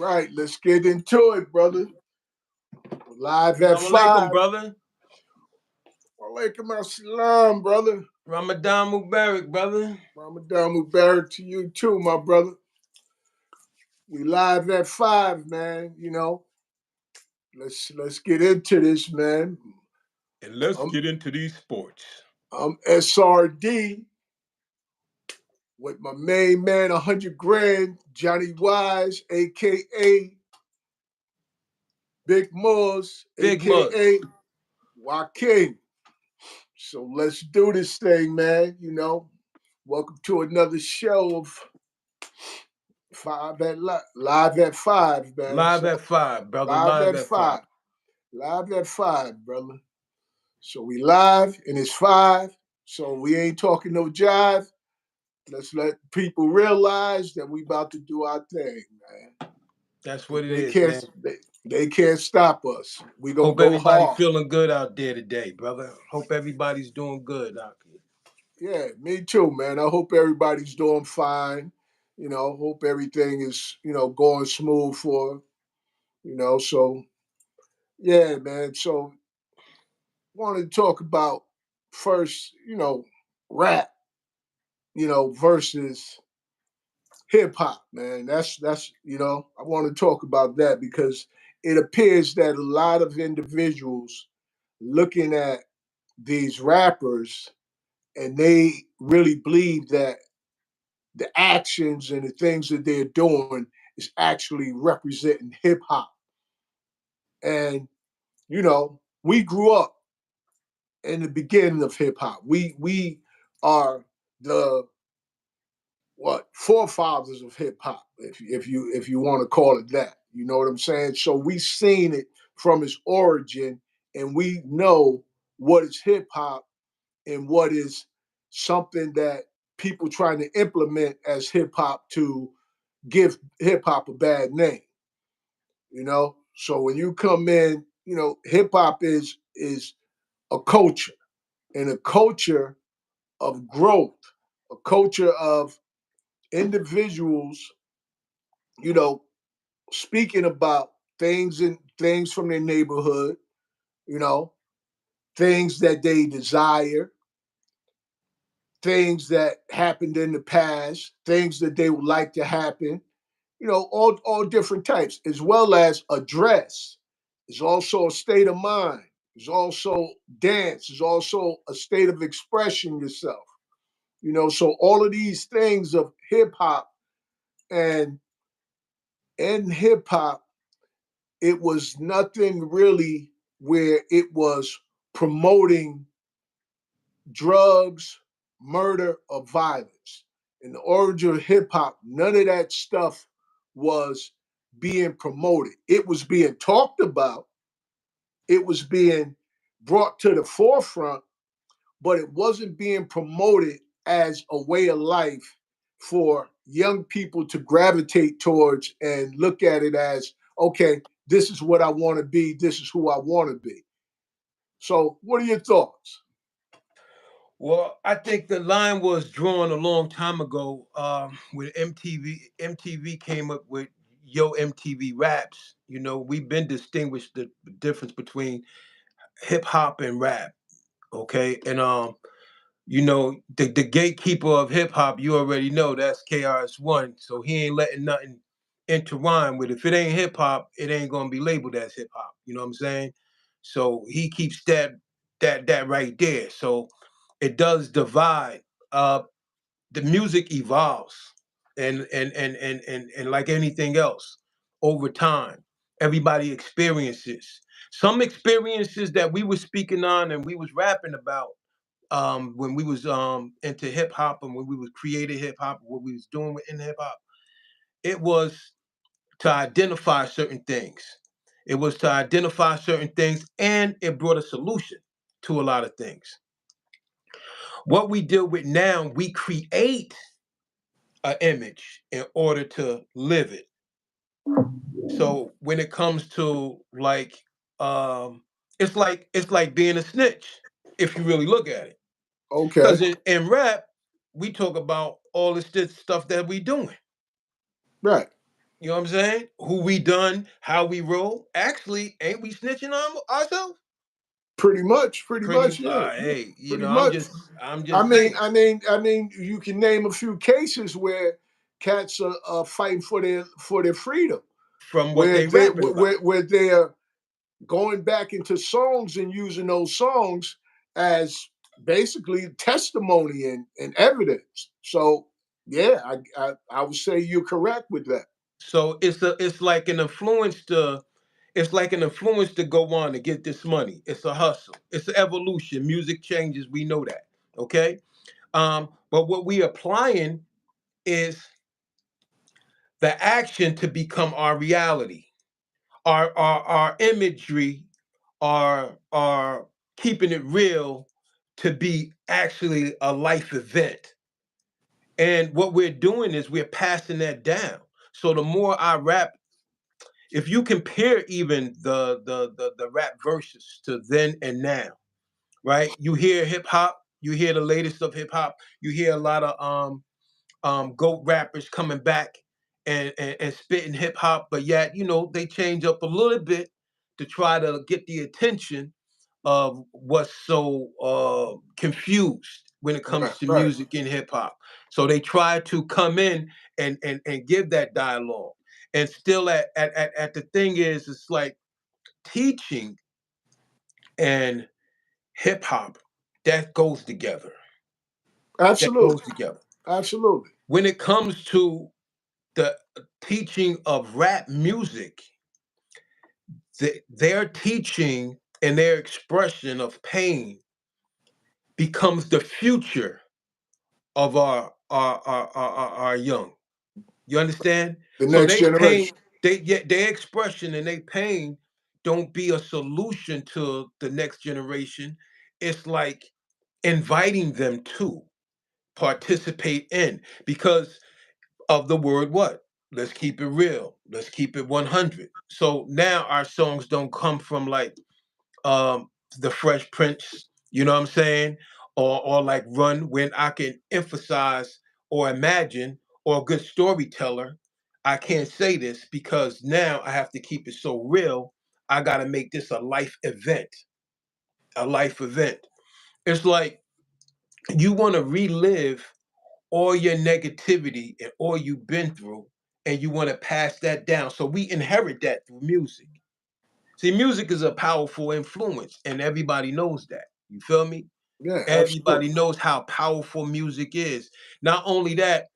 right, let's get into it, brother. Live at Assalamu alaikum, 5. brother. Walaikum assalam, brother. Ramadan Mubarak, brother. Ramadan Mubarak to you too, my brother. We live at 5, man. Let's get into this, man. And let's I'm, get into these sports. I'm SRD with my main man, 100 grand, Johnny Wise, aka Big Moss, Big Mus. aka Joaquin. So let's do this thing, man. Welcome to another show of live at 5, man. Live So at 5, brother. live Live at at 5. 5, live at 5, brother. So we live and it's 5. So we ain't talking no jive. Let's let people realize that we about to do our thing, man. That's what it They is, can't man. they can't stop us. We gonna Hope go everybody hard. feeling good out there today, brother. Hope everybody's doing good out here. Yeah, me too, man. I hope everybody's doing fine. Hope everything is, going smooth so yeah, man. So wanted to talk about first, rap, versus hip hop, man. That's I want to talk about that because it appears that a lot of individuals looking at these rappers and they really believe that the actions and the things that they're doing is actually representing hip hop. And we grew up in the beginning of hip hop. We are the what forefathers of hip hop, if you want to call it that. You know what I'm saying? So we seen it from its origin, and we know what is hip hop and what is something that people trying to implement as hip hop to give hip hop a bad name. So when you come in, hip hop is a culture, and a culture of growth, a culture of individuals, you know, speaking about things from their neighborhood, you know, things that they desire, things that happened in the past, things that they would like to happen, all different types, as well as a dress. It's also a state of mind. It's also dance. It's also a state of expressing yourself. So all of these things of hip hop, and in hip hop, it was nothing really where it was promoting drugs, murder, or violence. In the origin of hip hop, none of that stuff was being promoted. It was being talked about, it was being brought to the forefront, but it wasn't being promoted as a way of life for young people to gravitate towards and look at it as, okay, this is what I want to be, this is who I want to be. So, what are your thoughts? Well, I think the line was drawn a long time ago when MTV came up with Yo MTV Raps. We've been distinguished the difference between hip hop and rap. Okay, and the gatekeeper of hip hop, you already know that's KRS-One. So he ain't letting nothing intertwine with it. If it ain't hip hop, it ain't gonna be labeled as hip hop. You know what I'm saying? So he keeps that right there. So it does divide. Uh, the music evolves, and like anything else, over time, everybody experiences. Some experiences that we were speaking on and we was rapping about when we was into hip hop and when we was creating hip hop, what we was doing in hip hop, it was to identify certain things. It was to identify certain things, and it brought a solution to a lot of things. What we deal with now, we create an image in order to live it. So when it comes to like, it's like being a snitch if you really look at it. Okay, Because in rap, we talk about all this stuff that we doing. right. You know what I'm saying? Who we done, how we roll. Actually, ain't we snitching on ourselves? Pretty Pretty. much, yeah, yeah, Hey, you pretty know, much. I'm I just mean, saying. you can name a few cases where cats are fighting for their freedom, From what they rapping about. where they're going back into songs and using those songs as basically testimony and evidence. So yeah, I would say you're correct with that. So it's like an influence to it's like an influence to go on to get this money. It's a hustle. It's an evolution. Music changes. We know that. Okay. But what we applying is the action to become our reality. Our imagery, our keeping it real to be actually a life event. And what we're doing is we're passing that down. So the more I rap, if you compare even the rap verses to then and now, right? You hear hip hop, you hear the latest of hip hop, you hear a lot of GOAT rappers coming back and spitting hip hop, but yet, they change up a little bit to try to get the attention of what's so confused when it Right, comes to right. music and hip hop. So they try to come in and give that dialogue. And still at the thing is, it's like teaching and hip hop that goes together. That Absolutely, goes together. absolutely. When it comes to the teaching of rap music, their teaching and their expression of pain becomes the future of our young. You understand? The So next they pain, generation. their expression and they pain don't be a solution to the next generation. It's like inviting them to participate in because of the word what? Let's keep it real. Let's keep it 100. So now our songs don't come from like the Fresh Prince, you know what I'm saying? Or like Run when I can emphasize or imagine or a good storyteller. I can't say this because now I have to keep it so real. I got to make this a life event. A life event. It's like you want to relive all your negativity and all you've been through, and you want to pass that down. So we inherit that through music. See, music is a powerful influence, and everybody knows that. You feel me? Yeah, Everybody absolutely. knows how powerful music is. Not only that,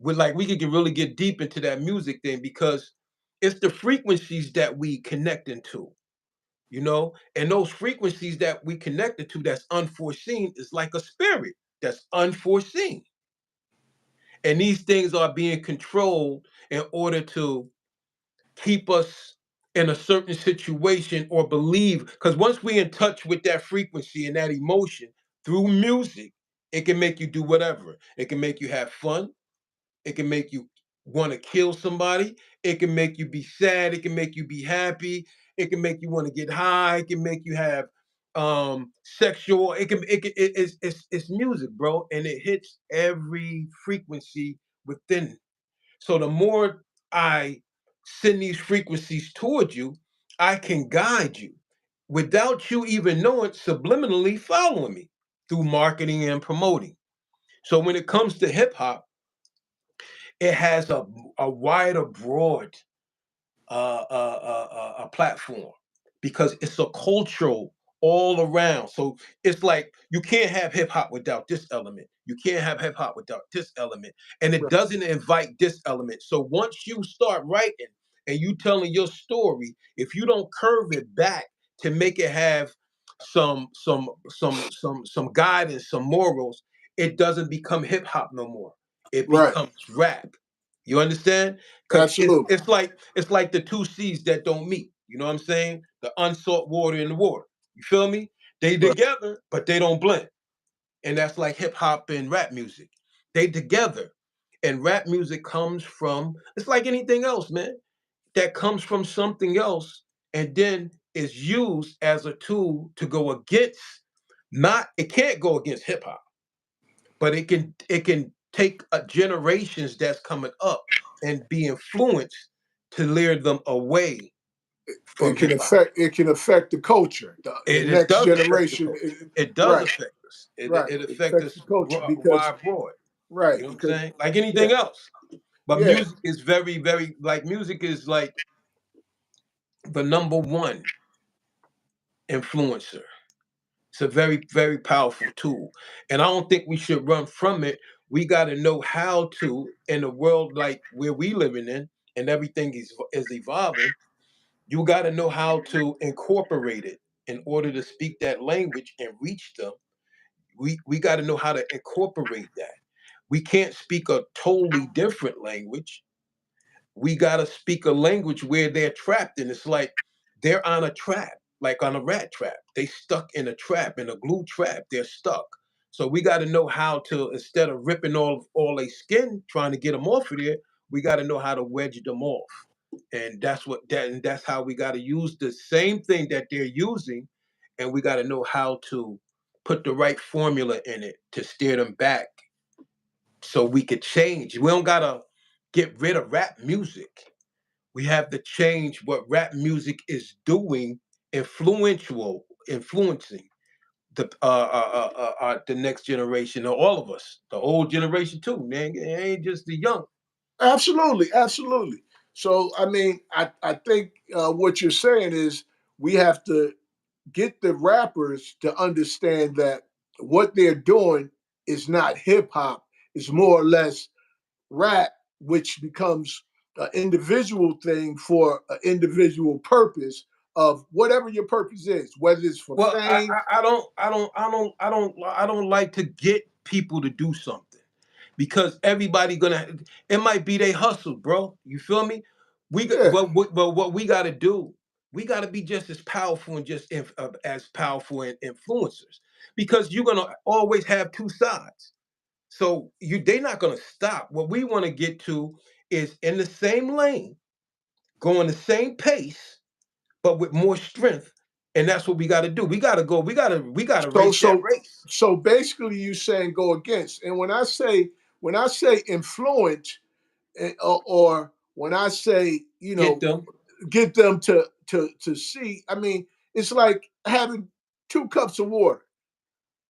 we could really get deep into that music thing because it's the frequencies that we connect into, and those frequencies that we connected to that's unforeseen is like a spirit that's unforeseen. And these things are being controlled in order to keep us in a certain situation or believe. Because once we in touch with that frequency and that emotion through music, it can make you do whatever. It can make you have fun. It can make you want to kill somebody. It can make you be sad. It can make you be happy. It can make you want to get high. It can make you have sexual. It's music, bro, and it hits every frequency within. So the more I send these frequencies toward you, I can guide you without you even knowing, subliminally following me through marketing and promoting. So when it comes to hip hop, it has a wider, broad a platform because it's a cultural all around. So it's like you can't have hip hop without this element. You can't have hip hop without this element, and it Right, doesn't invite this element. So once you start writing and you telling your story, if you don't curve it back to make it have some guidance, some morals, it doesn't become hip hop no more. It right. becomes rap. You understand? Because it's Absolutely. it's like it's like the two seas that don't meet. You know what I'm saying? The unsalt water and the water. You feel me? They Right, together, but they don't blend. And that's like hip hop and rap music. They together. And rap music comes from, it's like anything else, man. That comes from something else and then is used as a tool to go against, not, it can't go against hip hop, but it can take generations that's coming up and be influenced to lure them away from It can hip hop. affect the culture, the It next does affect the generation. culture. It does Right, affect us. right. It It affects affects us the culture because wide broad. right You know what I'm because saying? Like yeah, anything else. But yeah. music is very, very like music is like the number one influencer. It's a very, very powerful tool. And I don't think we should run from it. We got to know how to, in a world like where we living in and everything is evolving, you got to know how to incorporate it in order to speak that language and reach them. We got to know how to incorporate that. We can't speak a totally different language. We got to speak a language where they're trapped. And it's like they're on a trap, like on a rat trap. They stuck in a trap, in a glue trap. They're stuck. So we got to know how to, instead of ripping all their skin, trying to get them off of there, we got to know how to wedge them off. And that's how we got to use the same thing that they're using, and we got to know how to put the right formula in it to steer them back so we could change. We don't gotta get rid of rap music. We have to change what rap music is doing, influencing the next generation, or all of us, the old generation too. Man, it ain't just the young. Absolutely, absolutely. So I mean, I think what you're saying is we have to get the rappers to understand that what they're doing is not hip hop. It's more or less rap, which becomes an individual thing for an individual purpose of whatever your purpose is, whether it's for Well, fame. I don't like to get people to do something because everybody gonna. It might be they hustle, bro. You feel me? We got, Yeah. but what we got to do, we got to be just as powerful and as powerful influencers, because you're gonna always have two sides. So they're not gonna stop. What we want to get to is in the same lane, going the same pace, but with more strength. And that's what we got to do. We got to go. We got to So race that so race. so basically, you saying go against. And when I say influence, or when I say Get them. get them to see, I mean it's like having two cups of water,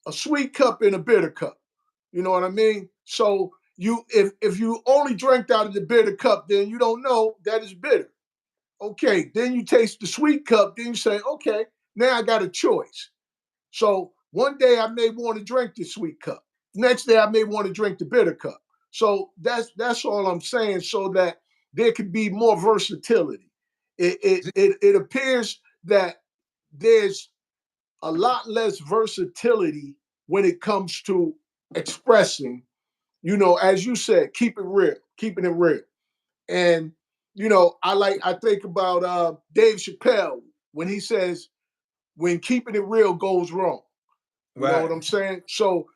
a sweet cup and a bitter cup. You know what I mean? So you if you only drank out of the bitter cup, then you don't know that it's bitter. Okay, then you taste the sweet cup, then you say, okay, now I got a choice. So one day I may want to drink the sweet cup. Next day I may want to drink the bitter cup. So that's all I'm saying, so that there could be more versatility. It appears that there's a lot less versatility when it comes to expressing, as you said, keep it real, keeping it real. And I think about Dave Chappelle when he says when keeping it real goes wrong. You know Right. what I'm saying? So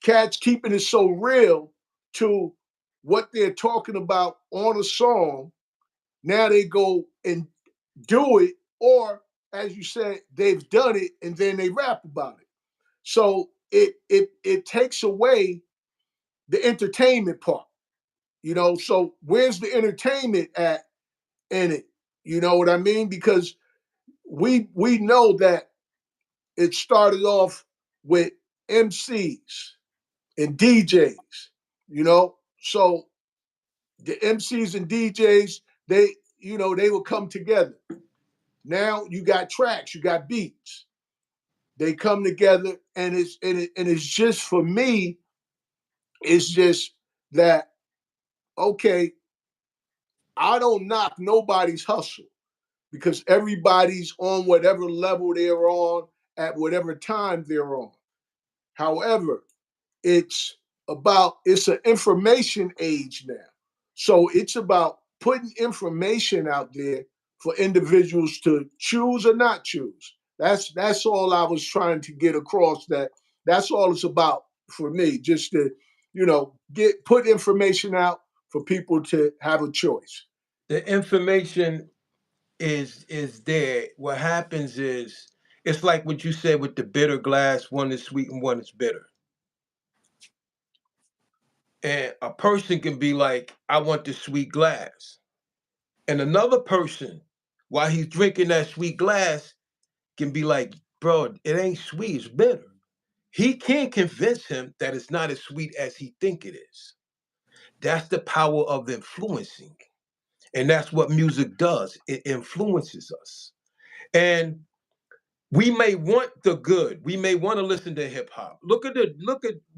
cats keeping it so real to what they're talking about on a song. Now they go and do it, or as you said, they've done it and then they rap about it. So it takes away the entertainment part. So where's the entertainment at in it? You know what I mean? Because we know that it started off with MCs and DJs, So the MCs and DJs, they would come together. Now you got tracks, you got beats. They come together, and it's just for me. It's just that okay. I don't knock nobody's hustle because everybody's on whatever level they're on at whatever time they're on. However, it's an information age now. So it's about putting information out there for individuals to choose or not choose. That's all I was trying to get across. That's all it's about for me, just to, get put information out for people to have a choice. The information is there. What happens is it's like what you said with the bitter glass, one is sweet and one is bitter. And a person can be like, I want the sweet glass. And another person, while he's drinking that sweet glass, can be like, bro, it ain't sweet, it's bitter. He can't convince him that it's not as sweet as he think it is. That's the power of influencing. And that's what music does. It influences us. And we may want the good. We may want to listen to hip hop. Look at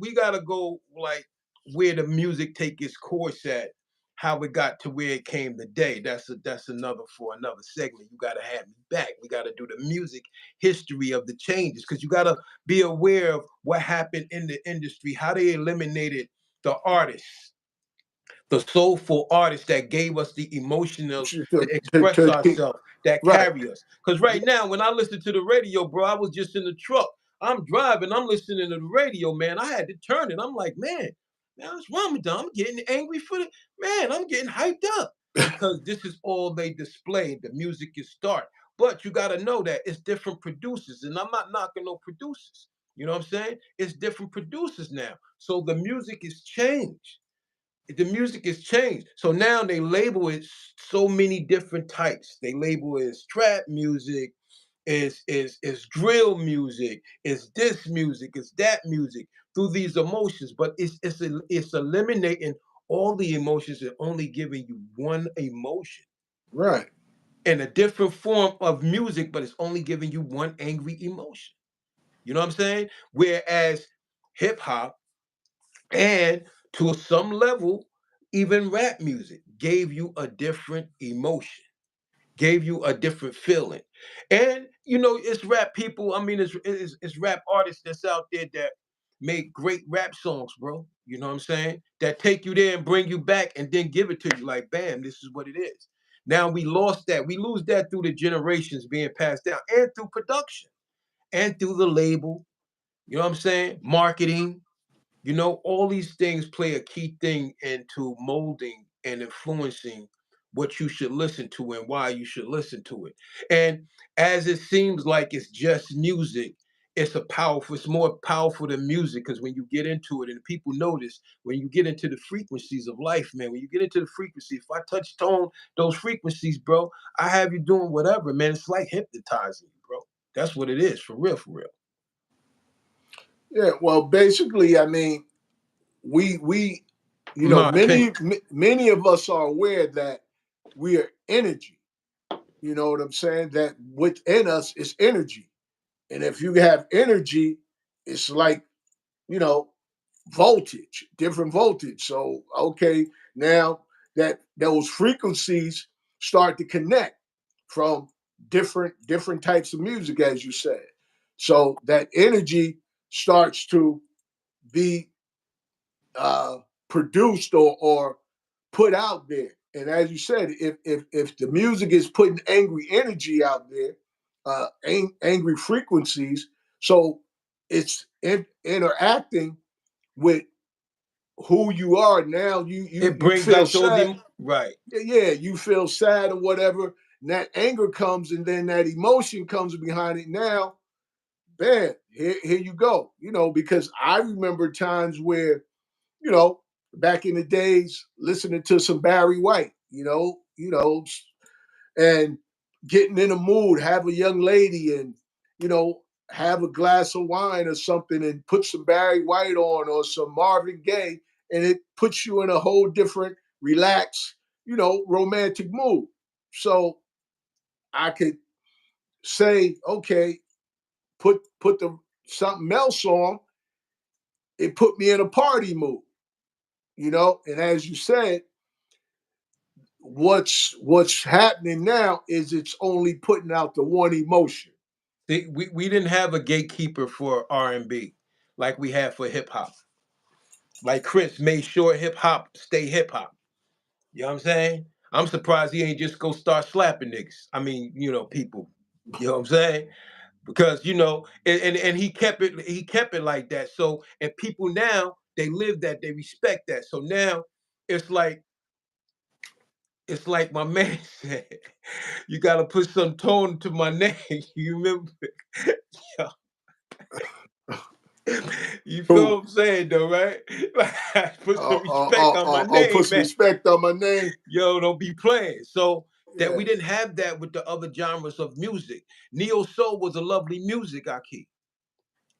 we gotta go like where the music take its course at, how it got to where it came today. That's another for another segment. You gotta have me back. We gotta do the music history of the changes because you gotta be aware of what happened in the industry, how they eliminated the artists, the soulful artists that gave us the emotionals to express To keep ourselves, that right. carry us. Because right now, when I listen to the radio, bro, I was just in the truck. I'm driving, I'm listening to the radio, man. I had to turn it. I'm like, man, what's wrong with them? I'm getting angry for the man. I'm getting hyped up because this is all they display. The music is start. But you got to know that it's different producers, and I'm not knocking no producers. You know what I'm saying? It's different producers now. So the music is changed, the music has changed. So now they label it so many different types. They label it as trap music, is drill music, is this music, is that music through these emotions. But it's eliminating all the emotions and only giving you one emotion Right. in a different form of music, but it's only giving you one angry emotion. You know what I'm saying? Whereas hip hop and to some level, even rap music gave you a different emotion, gave you a different feeling. And it's rap people. I mean, it's rap artists that's out there that make great rap songs, bro. You know what I'm saying? That take you there and bring you back and then give it to you like, bam, this is what it is. Now we lost that. We lose that through the generations being passed down and through production and through the label. You know what I'm saying? Marketing, all these things play a key thing into molding and influencing what you should listen to and why you should listen to it. And as it seems like it's just music, it's more powerful than music because when you get into it and people notice when you get into the frequencies of life, man, when you get into the frequency, if I touch tone those frequencies, bro, I have you doing whatever, man. It's like hypnotizing you, bro. That's what it is, for real, for real. Yeah. Well, basically, I mean, we In my opinion. many of us are aware that we are energy. You know what I'm saying? That within us is energy. And if you have energy, it's like, you know, voltage, different voltage. So, okay, now that those frequencies start to connect from different types of music, as you said. So that energy starts to be uh, produced or put out there. And as you said, if the music is putting angry energy out there, angry frequencies, so it's interacting with who you are now. It You brings feel out those sad, right. yeah. You feel sad or whatever. And that anger comes, and then that emotion comes behind it. Now, man, here you go. Because I remember times where you know, back in the days, listening to some Barry White, and getting in a mood, have a young lady and, you know, have a glass of wine or something and put some Barry White on or some Marvin Gaye, and it puts you in a whole different, relaxed, romantic mood. So I could say, okay, put the something else on, it put me in a party mood, and as you said, what's happening now is it's only putting out the one emotion. We didn't have a gatekeeper for R&B like we have for hip hop. Like Chris made sure hip hop stay hip hop. You know what I'm saying? I'm surprised he ain't just go start slapping niggas. I mean, people. You know what I'm saying? Because and he kept it like that. So and people now they live that, they respect that. So now it's like it's like my man said, you gotta put some tone to my name. You remember? You feel Who what I'm saying though, right? Like, put some respect on my I'll name, put some man. respect on my name. Yo, don't be playing. So That Yeah. we didn't have that with the other genres of music. Neo soul was a lovely music, Aki.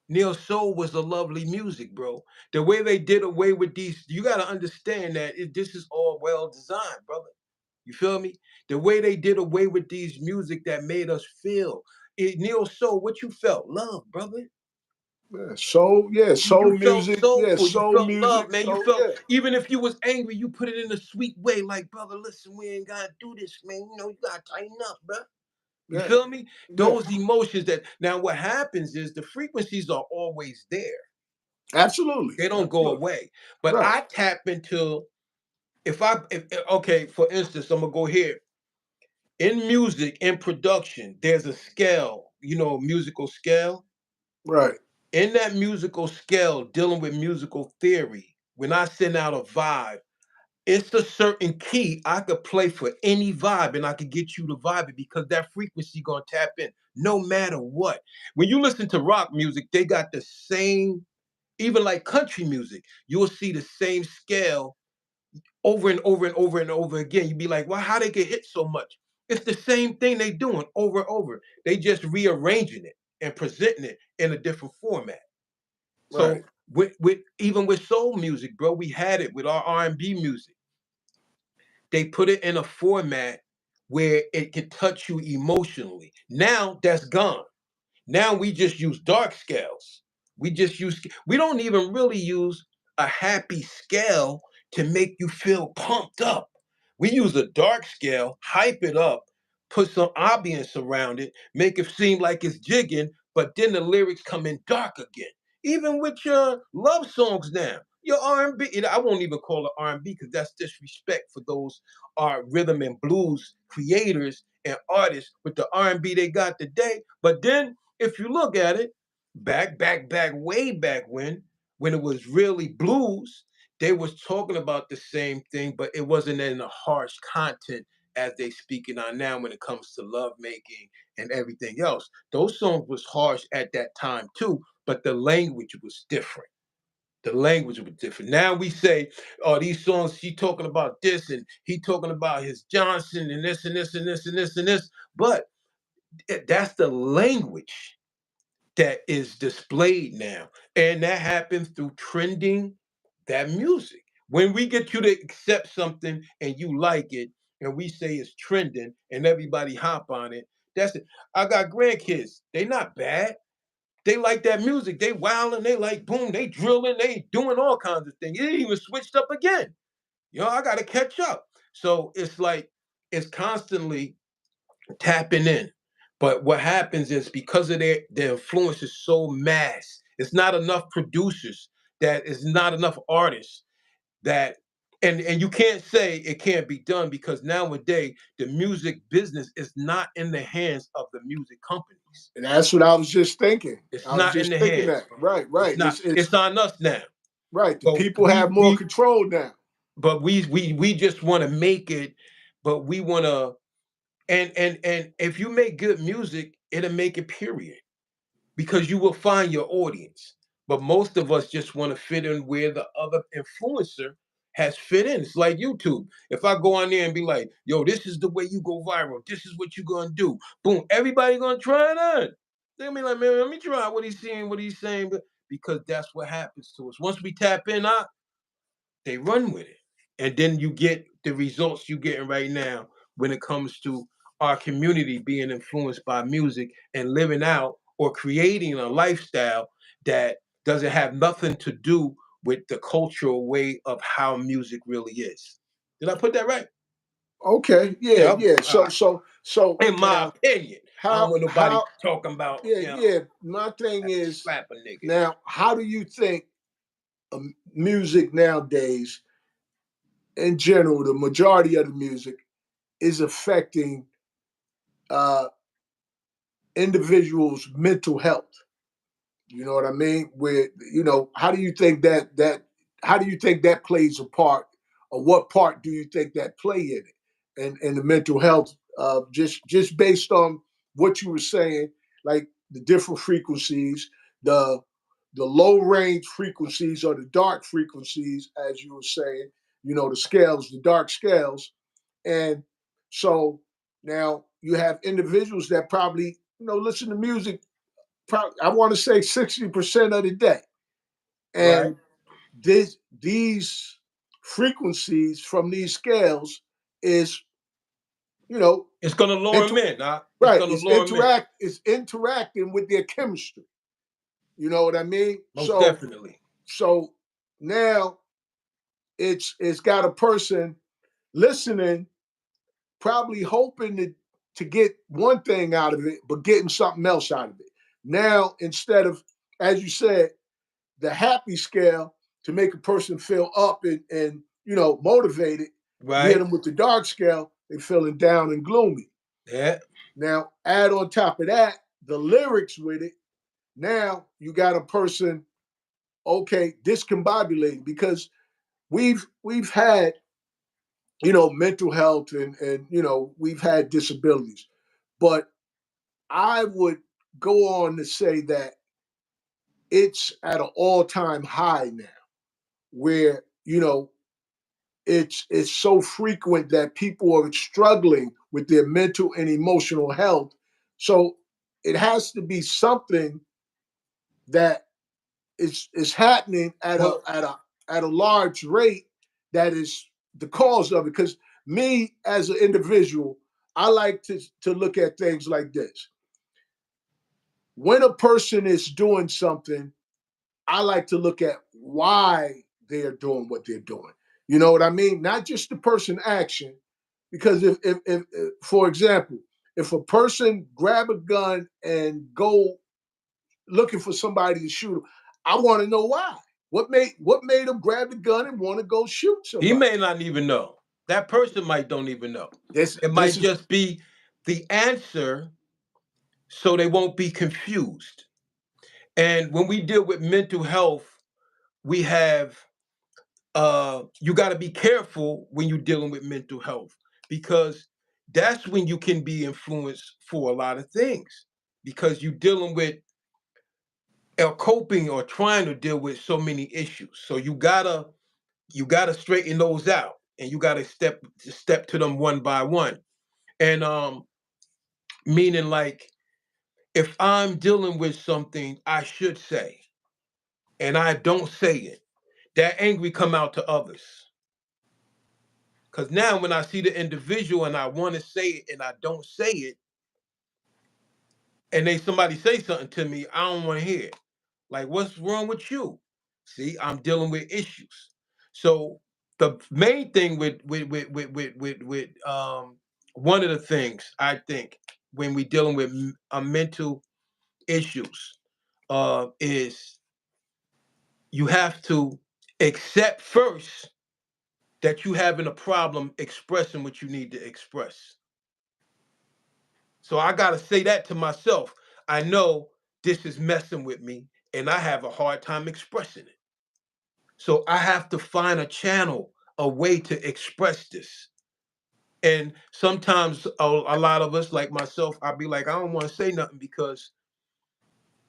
Neo soul was a lovely music, bro. The way they did away with these, you got to understand that this is all well designed, brother. You feel me? The way they did away with these music that made us feel. Neo soul, what you felt? Love, brother. Yeah. Soul, yeah, You soul felt music, yeah, soulful. You soul felt love, music, man. You so felt yeah, even if you was angry, you put it in a sweet way, like brother. Listen, we ain't gotta do this, man. You gotta tighten up, bro. You yeah, feel me? yeah. Those emotions that now what happens is the frequencies are always there. Absolutely, They don't go absolutely. away. But Right, I tap into if okay, for instance, I'm gonna go here. In music, in production, there's a scale, musical scale. right, In that musical scale, dealing with musical theory, when I send out a vibe, it's a certain key I could play for any vibe and I could get you to vibe it because that frequency gonna tap in no matter what. When you listen to rock music, they got the same, even like country music, you'll see the same scale over and over and over and over again. You'd be like, well, how they get hit so much? It's the same thing they doing over and over. They just rearranging it and presenting it in a different format. right, So with even with soul music, bro, we had it with our R&B music. They put it in a format where it can touch you emotionally. Now that's gone. Now we just use dark scales. We don't even really use a happy scale to make you feel pumped up. We use a dark scale, hype it up, put some ambience around it, make it seem like it's jigging, but then the lyrics come in dark again. Even with your love songs now, your R&B, I won't even call it R&B because that's disrespect for those rhythm and blues creators and artists with the R&B they got today. But then if you look at it, back, way back when it was really blues, they was talking about the same thing, but it wasn't in a harsh content as they speaking on now when it comes to love making and everything else. Those songs was harsh at that time too, but the language was different. The language was different. Now we say, oh, these songs, she talking about this and he talking about his Johnson and this and this and this and this and this. But that's the language that is displayed now. And that happens through trending that music. When we get you to accept something and you like it, and we say it's trending and everybody hop on it, that's it. I got grandkids. They not bad. They like that music. They wilding, they like boom, they drilling, they doing all kinds of things. It even switched up again. I gotta catch up. So it's like it's constantly tapping in. But what happens is because of their influence is so mass, it's not enough producers, that is not enough artists that and you can't say it can't be done because nowadays the music business is not in the hands of the music companies. and that's what I was just thinking. It's I was not in just the thinking hands, that. bro. Right, It's right. not. It's It's on us now. right. The But people have more control now. we just want to make it, but we want to and if you make good music, it'll make it period because you will find your audience. But most of us just want to fit in where the other influencer has fit in. It's like YouTube. If I go on there and be like, yo, this is the way you go viral, this is what you're gonna do. Boom, everybody gonna try it on. They're gonna be like, man, let me try what he's seeing, what he's saying, but because that's what happens to us. Once we tap in, they run with it. And then you get the results you're getting right now when it comes to our community being influenced by music and living out or creating a lifestyle that doesn't have nothing to do with the cultural way of how music really is. Did I put that right? Okay, yeah, Yeah, yeah. all right. So In my now opinion, I don't want nobody how talking about, yeah, yeah. My thing have to is slap a nigga. now, how do you think music nowadays, in general, the majority of the music is affecting uh, individuals' mental health? You know what I mean? With how do you think how do you think that plays a part, or what part do you think that play in it, and the mental health? Just based on what you were saying, like the different frequencies, the the low range frequencies or the dark frequencies, as you were saying. The scales, the dark scales, and so. Now you have individuals that probably listen to music. I want to say 60% of the day, Right. and these frequencies from these scales is you know It's gonna lure him inter- in. It's right. gonna lure him in. It's interacting with their chemistry. You know what I mean? Most definitely. So now it's got a person listening, probably hoping to get one thing out of it, but getting something else out of it. Now, instead of, as you said, the happy scale to make a person feel up and motivated, you hit Right. them with the dark scale, they feeling down and gloomy. Yeah. Now, add on top of that the lyrics with it. Now you got a person, okay, discombobulated because we've had mental health and we've had disabilities, but I would go on to say that it's at an all-time high now, where it's so frequent that people are struggling with their mental and emotional health. So it has to be something that is happening at a Well, at a at a large rate that is the cause of it. Because me as an individual, I like to look at things like this. When a person is doing something, I like to look at why they're doing what they're doing. You know what I mean? Not just the person action. Because if for example, if a person grab a gun and go looking for somebody to shoot him, I want to know why. What made him grab the gun and want to go shoot he somebody? may not even know. That person might don't even know. This It this might is just be the answer so they won't be confused. And when we deal with mental health, we have you got to be careful when you're dealing with mental health, because that's when you can be influenced for a lot of things, because you're dealing with coping or trying to deal with so many issues. So you gotta straighten those out, and you gotta step to them one by one. And meaning, like, if I'm dealing with something I should say and I don't say it, that angry come out to others. Because now when I see the individual and I want to say it and I don't say it, and somebody say something to me, I don't want to hear it. Like, what's wrong with you? See, I'm dealing with issues. So the main thing with one of the things I think when we dealing with mental issues is you have to accept first that you having a problem expressing what you need to express. So I gotta say that to myself. I know this is messing with me, and I have a hard time expressing it. So I have to find a channel, a way to express this. And sometimes a lot of us, like myself, I'll be like, I don't want to say nothing because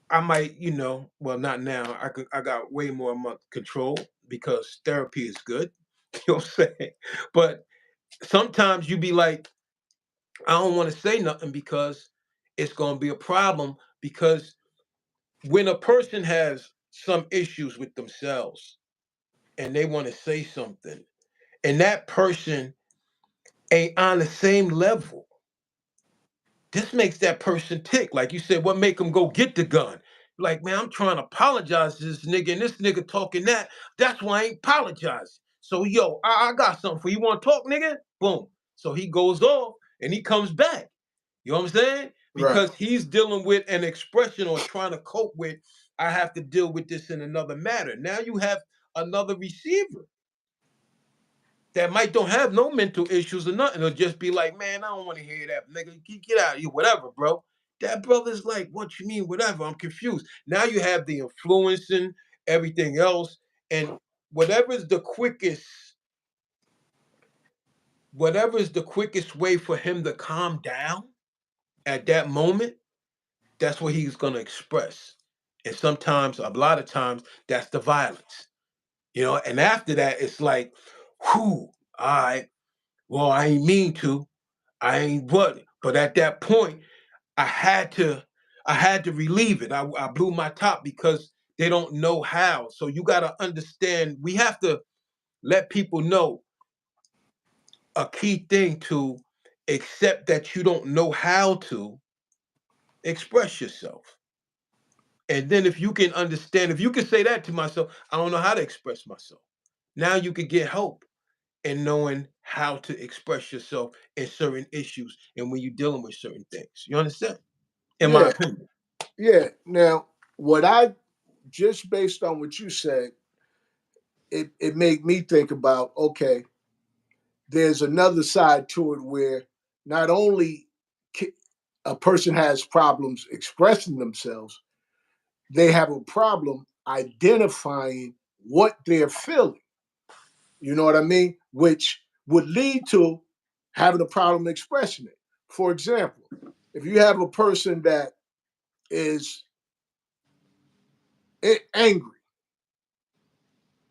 I might, well, not now. I got way more control because therapy is good. You know what I'm saying? But sometimes you be like, I don't want to say nothing because it's gonna be a problem. Because when a person has some issues with themselves and they want to say something, and that person ain't on the same level, this makes that person tick. Like you said, what make them go get the gun? Like, man, I'm trying to apologize to this nigga, and this nigga talking that. That's why I ain't apologizing. So, yo, I got something for you. You want to talk, nigga? Boom. So he goes off and he comes back. You know what I'm saying? right. Because he's dealing with an expression or trying to cope with, I have to deal with this in another matter. Now you have another receiver that might don't have no mental issues or nothing. It'll just be like, man, I don't want to hear that, nigga. Get out of here, whatever, bro. That brother's like, what you mean, whatever? I'm confused. Now you have the influencing, everything else, and whatever is the quickest, whatever is the quickest way for him to calm down at that moment, that's what he's gonna express. And sometimes, a lot of times, that's the violence. And after that, it's like, whew, all right, well, I ain't mean to. I ain't what, but at that point, I had to, I had to relieve it. I blew my top because they don't know how. So you got to understand. We have to let people know a key thing to accept that you don't know how to express yourself. And then if you can understand, if you can say that to myself, I don't know how to express myself. Now you can get help in knowing how to express yourself in certain issues and when you're dealing with certain things. You understand? In my Yeah, opinion. yeah. Now, what I just based on what you said, it made me think about, okay, there's another side to it where not only a person has problems expressing themselves, they have a problem identifying what they're feeling. You know what I mean? Which would lead to having a problem expressing it. For example, if you have a person that is angry,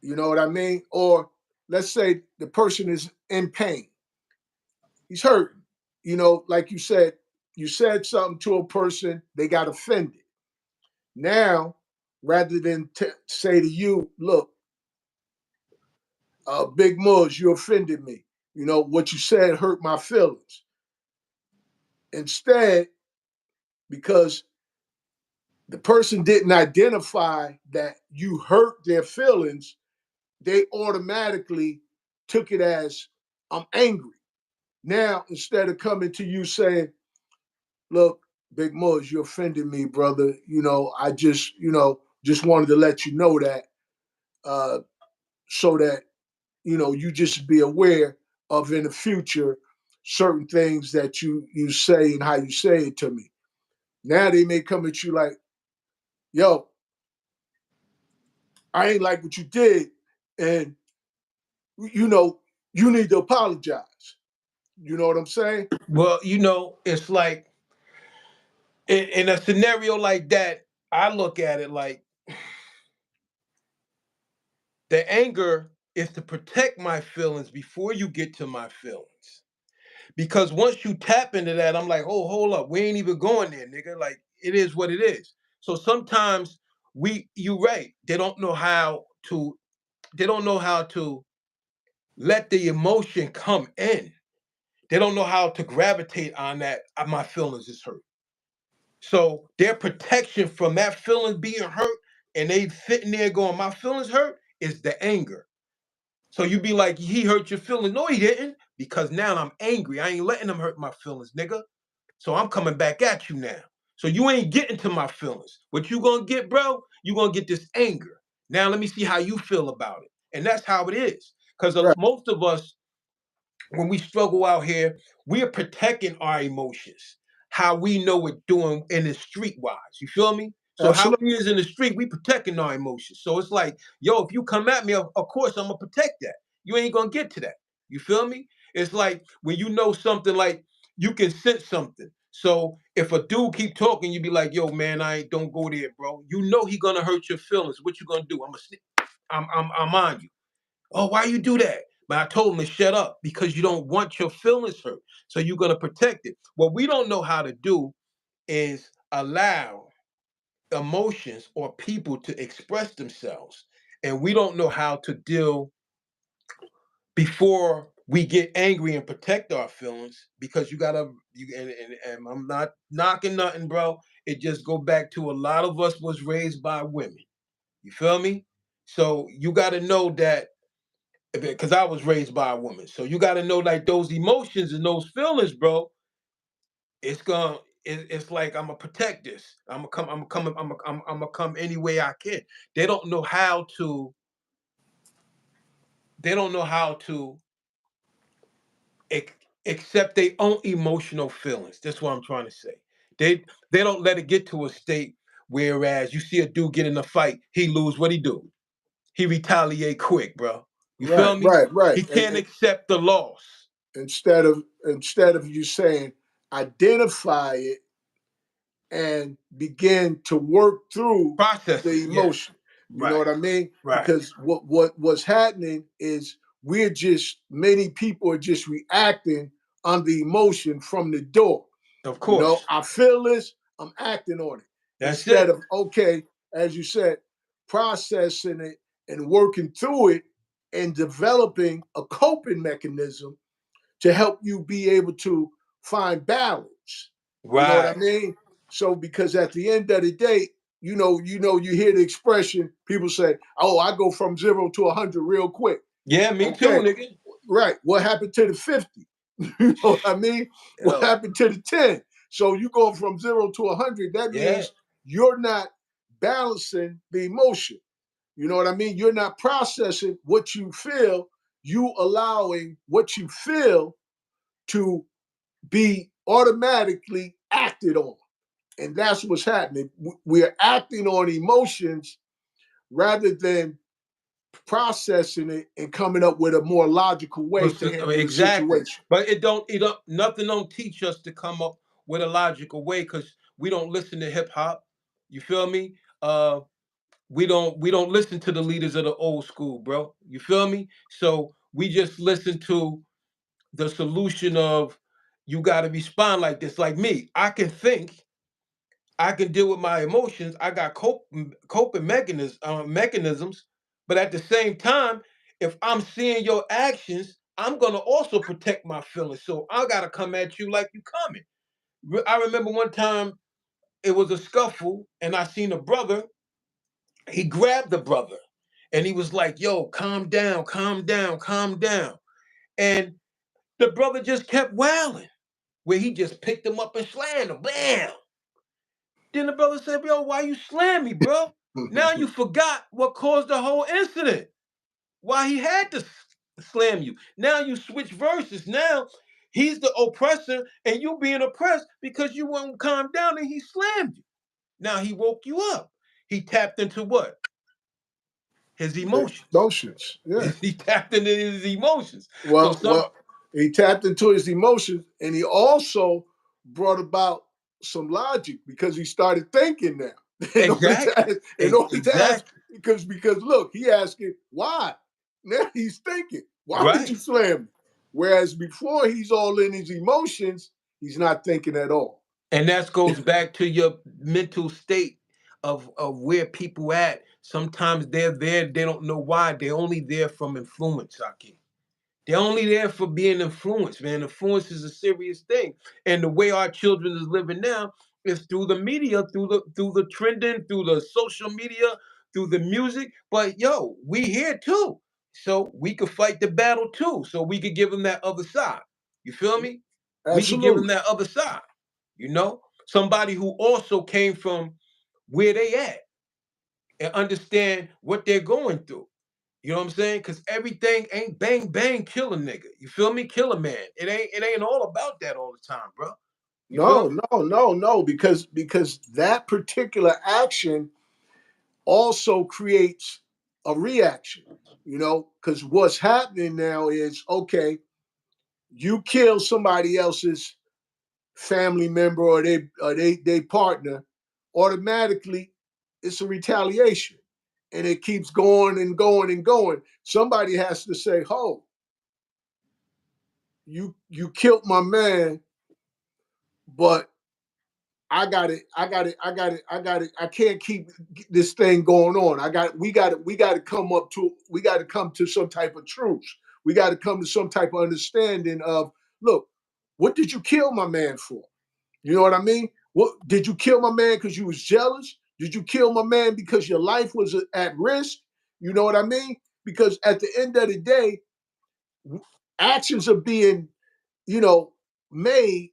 you know what I mean? Or let's say the person is in pain, he's hurting. You know, like you said something to a person, they got offended. Now, rather than say to you, look, Big Mudge, you offended me. You know, what you said hurt my feelings. Instead, because the person didn't identify that you hurt their feelings, they automatically took it as, I'm angry. Now, instead of coming to you saying, look, Big Mudge, you offended me, brother. You know, I just, just wanted to let you know that uh, so that, you just be aware of in the future certain things that you say and how you say it to me. Now they may come at you like, yo, I ain't like what you did, and you know, you need to apologize. You know what I'm saying? Well, it's like in a scenario like that, I look at it like the anger is to protect my feelings before you get to my feelings. Because once you tap into that, I'm like, oh, hold up, we ain't even going there, nigga. Like it is what it is. So sometimes you right, they don't know how to let the emotion come in. They don't know how to gravitate on that. My feelings is hurt. So their protection from that feeling being hurt and they sitting there going, my feelings hurt is the anger. So you be like, he hurt your feelings. No, he didn't. Because now I'm angry. I ain't letting him hurt my feelings, nigga. So I'm coming back at you now. So you ain't getting to my feelings. What you gonna get, bro? You gonna get this anger. Now let me see how you feel about it. And that's how it is. Because Right. most of us, when we struggle out here, we are protecting our emotions. How we know we're doing in the street wise. You feel me? So how Absolutely. we is in the street, we protecting our emotions. So it's like, yo, if you come at me, of course I'm gonna protect that. You ain't gonna get to that. You feel me? It's like when you know something, like you can sense something. So if a dude keep talking, you be like, yo, man, don't go there, bro. You know he gonna hurt your feelings. What you gonna do? I'm on you. Oh, why you do that? But I told him to shut up because you don't want your feelings hurt. So you're gonna protect it. What we don't know how to do is allow emotions or people to express themselves. And we don't know how to deal before we get angry and protect our feelings because and I'm not knocking nothing, bro. It just go back to a lot of us was raised by women. You feel me? So you got to know that because I was raised by a woman. So you got to know like those emotions and those feelings, bro. It's gonna. It's like I'm gonna protect this. I'm gonna come. I'm coming. I'm gonna come any way I can. They don't know how to. They don't know how to ac- accept their own emotional feelings. That's what I'm trying to say. They they don't let it get to a state. Whereas you see a dude get in a fight, he lose. What he do? He retaliate quick, bro. You Right, feel me? right, right. He can't accept the loss. Instead of you saying identify it and begin to work through Process the it. Yes. emotion. You know Right. what I mean? Right. Because what's happening is many people are just reacting on the emotion from the door. Of You know, course. I feel this, I'm acting on it. That's Instead it. of, okay, as you said, processing it and working through it and developing a coping mechanism to help you be able to find balance. You know what I Right. mean? So because at the end of the day, you hear the expression, people say, "Oh, I go from 0 to 100 real quick." Yeah, me too, Okay, nigga. right. What happened to the 50? You know what I mean? What Yo. happened to the 10? So you go from 0 to 100. That Yeah. means you're not balancing the emotion. You know what I mean? You're not processing what you feel. You allowing what you feel to be automatically acted on. And that's what's happening. We're acting on emotions rather than processing it and coming up with a more logical way to I mean, handle the exactly. situation. But nothing don't teach us to come up with a logical way because we don't listen to hip hop. You feel me? We don't listen to the leaders of the old school, bro. You feel me? So we just listen to the solution of you got to respond like this. Like me, I can think, I can deal with my emotions. I got coping mechanisms, but at the same time, if I'm seeing your actions, I'm gonna also protect my feelings. So I gotta come at you like you coming. I remember one time it was a scuffle, and I seen a brother. He grabbed the brother, and he was like, "Yo, calm down, calm down, calm down." And the brother just kept wailing, where he just picked him up and slammed him. Bam! Then the brother said, "Yo, why you slam me, bro? Now you forgot what caused the whole incident. Why he had to slam you. Now you switch verses. Now he's the oppressor and you being oppressed because you won't calm down and he slammed you. Now he woke you up. He tapped into what? His The emotions. emotions, yeah. He tapped into his emotions. So Well, some well, he tapped into his emotions, and he also brought about some logic because he started thinking now. exactly. In order to ask, Exactly. because look, he asking why. Now he's thinking, why did Right. you slam me? Whereas before he's all in his emotions, he's not thinking at all. And that goes back to your mental state of where people at. Sometimes they're there, they don't know why. They're only there from influence, Aki. They're only there for being influenced, man. Influence is a serious thing. And the way our children is living now is through the media, through the trending, through the social media, through the music. But yo, we here too. So we could fight the battle too. So we could give them that other side. You feel me? We could give them Absolutely. that other side. You know? Somebody who also came from where they at and understand what they're going through. You know what I'm saying? Because everything ain't bang bang kill a nigga. You feel me? Kill a man. It ain't all about that all the time, bro. You feel No, me? no, no, no, because that particular action also creates a reaction, because what's happening now is, okay, you kill somebody else's family member or they partner, automatically it's a retaliation. And it keeps going and going and going. Somebody has to say, "Oh, you killed my man, but I got it. I got it. I got it. I got it. I can't keep this thing going on. We got to come up to. We got to come to some type of truth. We got to come to some type of understanding of, look, what did you kill my man for? You know what I mean? What did you kill my man because you was jealous? Did you kill my man because your life was at risk? You know what I mean? Because at the end of the day, actions are being, you know, made,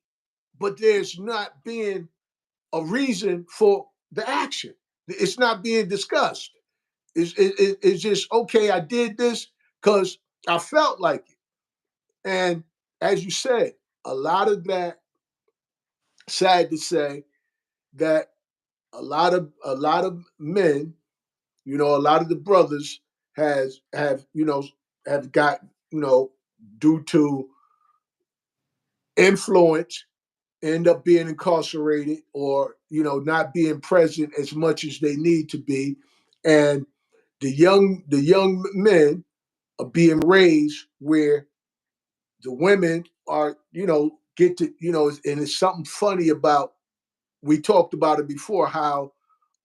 but there's not being a reason for the action. It's not being discussed. It's just, okay, I did this because I felt like it. And as you said, a lot of that, sad to say, that a lot of men, a lot of the brothers have got, due to influence, end up being incarcerated or not being present as much as they need to be, and the young men are being raised where the women are, get to, and it's something funny about, we talked about it before, how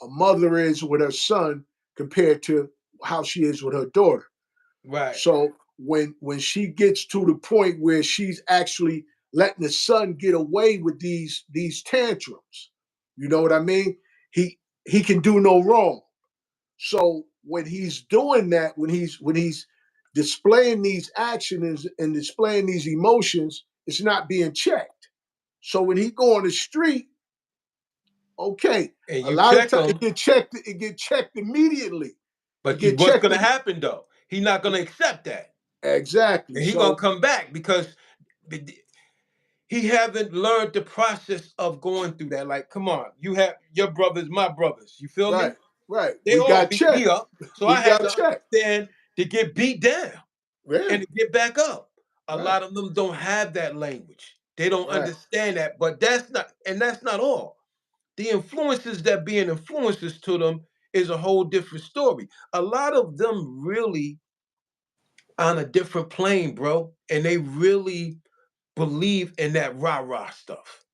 a mother is with her son compared to how she is with her daughter. Right. So when she gets to the point where she's actually letting the son get away with these tantrums, you know what I mean? He can do no wrong. So when he's doing that, when he's displaying these actions and displaying these emotions, it's not being checked. So when he go on the street, okay, And a you lot of check times it him, get checked. It get checked immediately. It but get what's checked gonna happen though? He's not gonna accept that, exactly. and he gonna So come back because he haven't learned the process of going through that. Like, come on, you have your brothers, my brothers. You feel right, me? right. They We all got beat me checked. up, so We I had got to checked. understand to get beat down Yeah, and to get back up. A right, lot of them don't have that language. They don't right. understand that, but that's not all. The influences that being influences to them is a whole different story. A lot of them really on a different plane, bro, and they really believe in that rah rah stuff.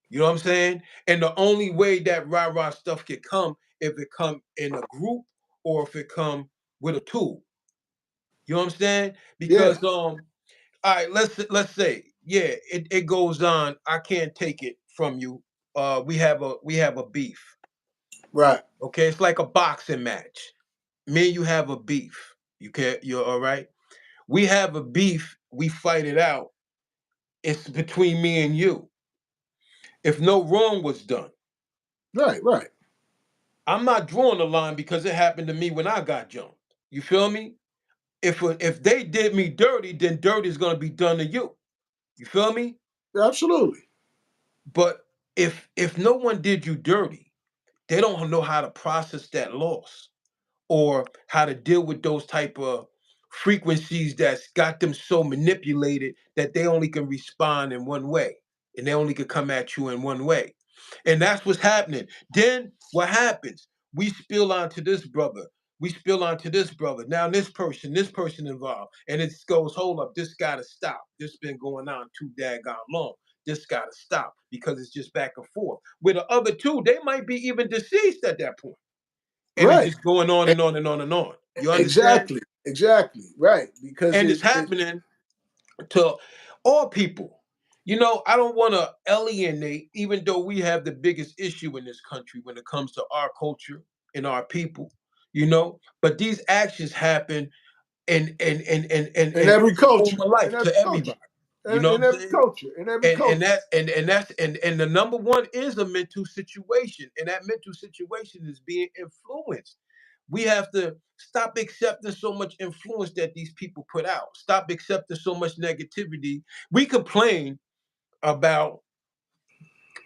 You know what I'm saying? And the only way that rah rah stuff can come if it come in a group or if it come with a tool. You know what I'm saying? Yeah, Because all right, let's say, yeah, it goes on. I can't take it from you. We have a beef. right, Okay, it's like a boxing match. Me and you have a beef. You're all right. We have a beef. We fight it out. It's between me and you. If no wrong was done, right, right. I'm not drawing the line because it happened to me when I got jumped. You feel me? If they did me dirty, then dirty is gonna be done to you. You feel me? Absolutely. But if no one did you dirty, they don't know how to process that loss or how to deal with those type of frequencies that's got them so manipulated that they only can respond in one way and they only can come at you in one way. And that's what's happening. Then what happens? We spill onto this brother. We spill onto this brother. Now this person involved. And it goes, hold up, this gotta stop. This been going on too daggone long. This gotta stop because it's just back and forth. With the other two, they might be even deceased at that point, and it's Right. just going on E- and on and on and on. You understand? Exactly. Exactly. Right. Because And it's it's happening to all people. I don't want to alienate, even though we have the biggest issue in this country when it comes to our culture and our people. But these actions happen in in every culture. normal In life every to culture. everybody. You know what In I'm every saying? culture. In every And culture. that's the number one is a mental situation, and that mental situation is being influenced. We have to stop accepting so much influence that these people put out. Stop accepting so much negativity. We complain about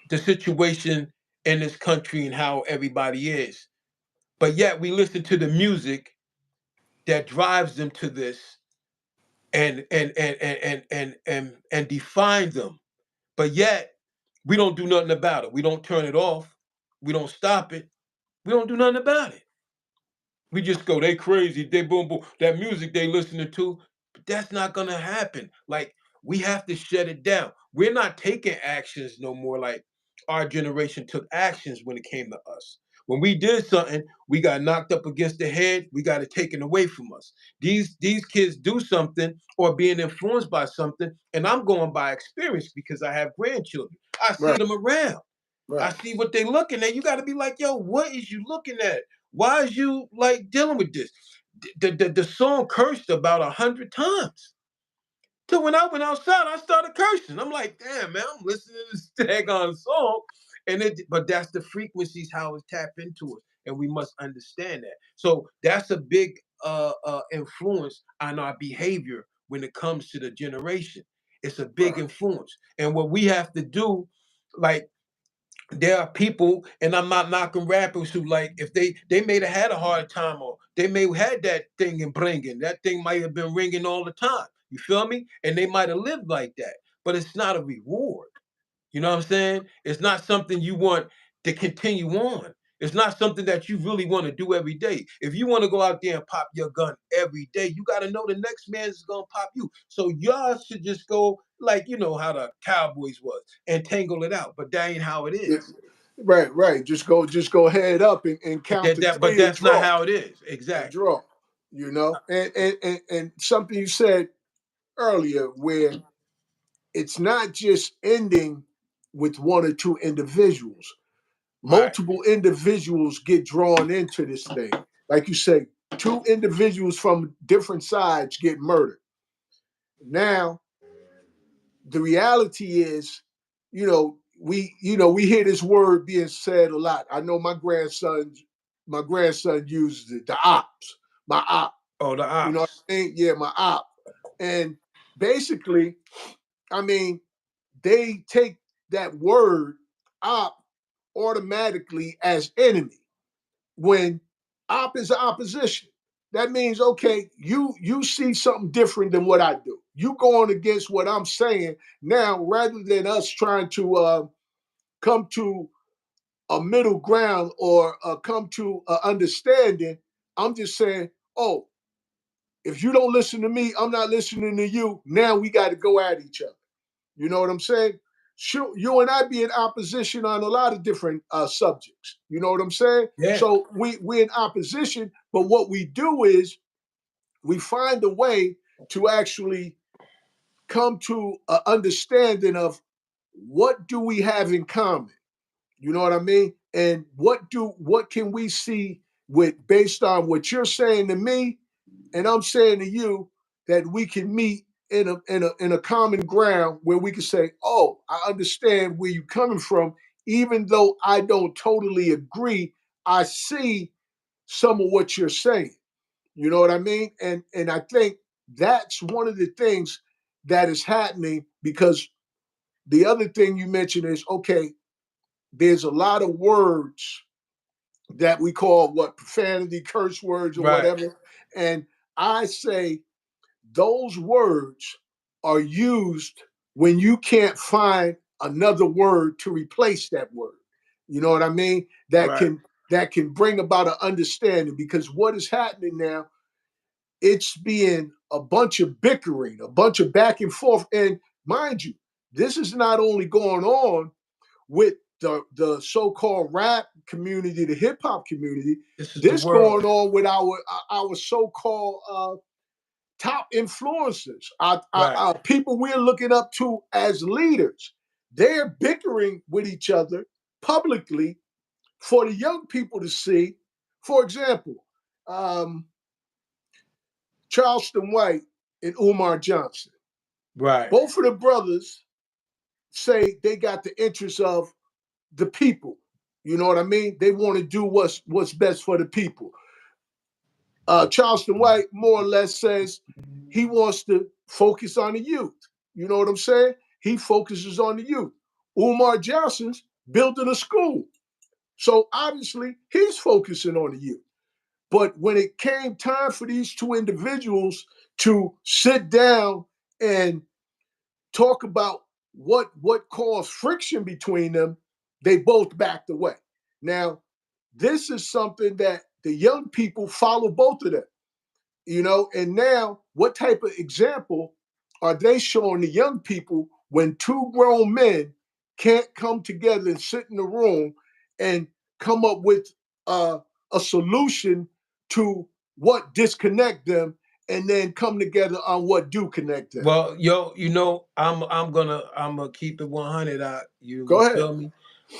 the situation in this country and how everybody is, but yet we listen to the music that drives them to this and define them. But yet we don't do nothing about it. We don't turn it off. We don't stop it. We don't do nothing about it. We just go, they crazy, they boom boom. That music they listening to, but that's not gonna happen. Like, we have to shut it down. We're not taking actions no more like our generation took actions when it came to us. When we did something, we got knocked up against the head, we got it taken away from us. These kids do something or being influenced by something, and I'm going by experience because I have grandchildren. I see Right. them around. I Right. see what they looking at. You got to be like, yo, what is you looking at? Why is you like dealing with this? The song cursed about 100 times. So when I went outside, I started cursing. I'm like, damn, man, I'm listening to this daggone song. But that's the frequencies how it's tapped into us. And we must understand that. So that's a big influence on our behavior when it comes to the generation. It's a big Right. influence. And what we have to do, like, there are people, and I'm not knocking rappers who, like, if they may have had a hard time, or they may have had that thing in bringing that thing might have been ringing all the time. You feel me? And they might have lived like that, but it's not a reward. You know what I'm saying? It's not something you want to continue on. It's not something that you really want to do every day. If you want to go out there and pop your gun every day, you got to know the next man is going to pop you. So y'all should just go like, you know, how the Cowboys was and tangle it out. But that ain't how it Yeah, is. right, right. Just go head up and count to But 10 and that's not draw. how it is. And Exactly. draw. You know? And something you said earlier where it's not just ending with one or two individuals. Right. Multiple individuals get drawn into this thing. Like you say, two individuals from different sides get murdered. Now, the reality is, we hear this word being said a lot. I know my grandson uses it, the ops, my op. Oh, the You know what ops. I mean? Yeah, my op. And basically, I mean, they take that word op automatically as enemy when op is opposition. That means okay, you see something different than what I do. You going against what I'm saying now, rather than us trying to come to a middle ground or come to an understanding. I'm just saying, oh, if you don't listen to me, I'm not listening to you. Now we got to go at each other. You know what I'm saying? Sure, you and I be in opposition on a lot of different subjects. You know what I'm saying? Yeah. So we're in opposition, but what we do is we find a way to actually come to an understanding of what do we have in common. You know what I mean? And what can we see with based on what you're saying to me and I'm saying to you that we can meet in a common ground where we can say, "Oh, I understand where you're coming from, even though I don't totally agree. I see some of what you're saying." You know what I mean? And I think that's one of the things that is happening because the other thing you mentioned is okay, there's a lot of words that we call what profanity, curse words, or Right. whatever. And I say those words are used when you can't find another word to replace that word. You know what I mean? Right. That can bring about an understanding because what is happening now, it's being a bunch of bickering, a bunch of back and forth. And mind you, this is not only going on with the so-called rap community, the hip hop community. This is the This world. going on with our so-called top influencers, Right. our people we're looking up to as leaders. They're bickering with each other publicly for the young people to see. For example, um, Charleston White and Umar Johnson. Right. Both of the brothers say they got the interests of the people. You know what I mean? They want to do what's best for the people. Charleston White more or less says he wants to focus on the youth. You know what I'm saying? He focuses on the youth. Umar Johnson's building a school. So obviously he's focusing on the youth. But when it came time for these two individuals to sit down and talk about what caused friction between them, they both backed away. Now, this is something that the young people follow both of them, and now what type of example are they showing the young people when two grown men can't come together and sit in a room and come up with a solution to what disconnect them and then come together on what do connect them? Well, yo, I'm gonna keep it 100. You Go ahead. feel me?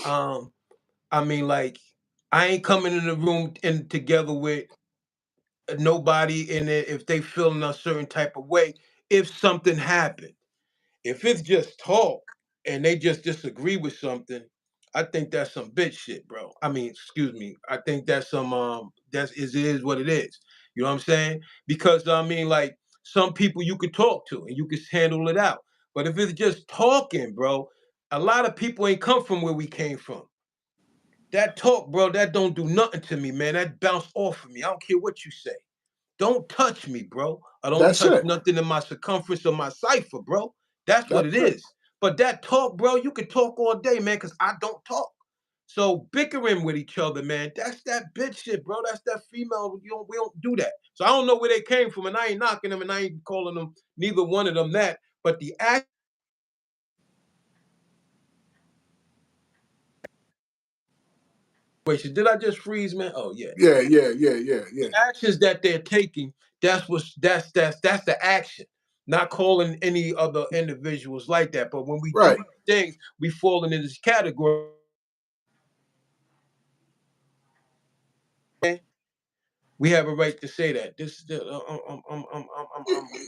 Um, I mean, like, I ain't coming in the room and together with nobody in it if they feeling a certain type of way. If something happened, if it's just talk and they just disagree with something, I think that's some bitch shit, bro. I mean, excuse me. I think that's some it is what it is. You know what I'm saying? Because I mean, like, some people you could talk to and you could handle it out. But if it's just talking, bro, a lot of people ain't come from where we came from. That talk, bro, that don't do nothing to me, man. That bounce off of me. I don't care what you say. Don't touch me, bro. I don't That's touch it. nothing in my circumference or my cipher, bro. That's what it That's it. is. But that talk, bro, you can talk all day, man, because I don't talk. So bickering with each other, man, that's that bitch shit, bro. That's that female. We don't do that. So I don't know where they came from, and I ain't knocking them, and I ain't calling them neither one of them that. But the situation, did I just freeze, man? Oh yeah. Yeah, yeah, yeah, yeah, yeah. The actions that they're taking, that's the action. Not calling any other individuals like that. But when we do Right. these things, we fall into this category. We have a right to say that. This, Yeah, I'm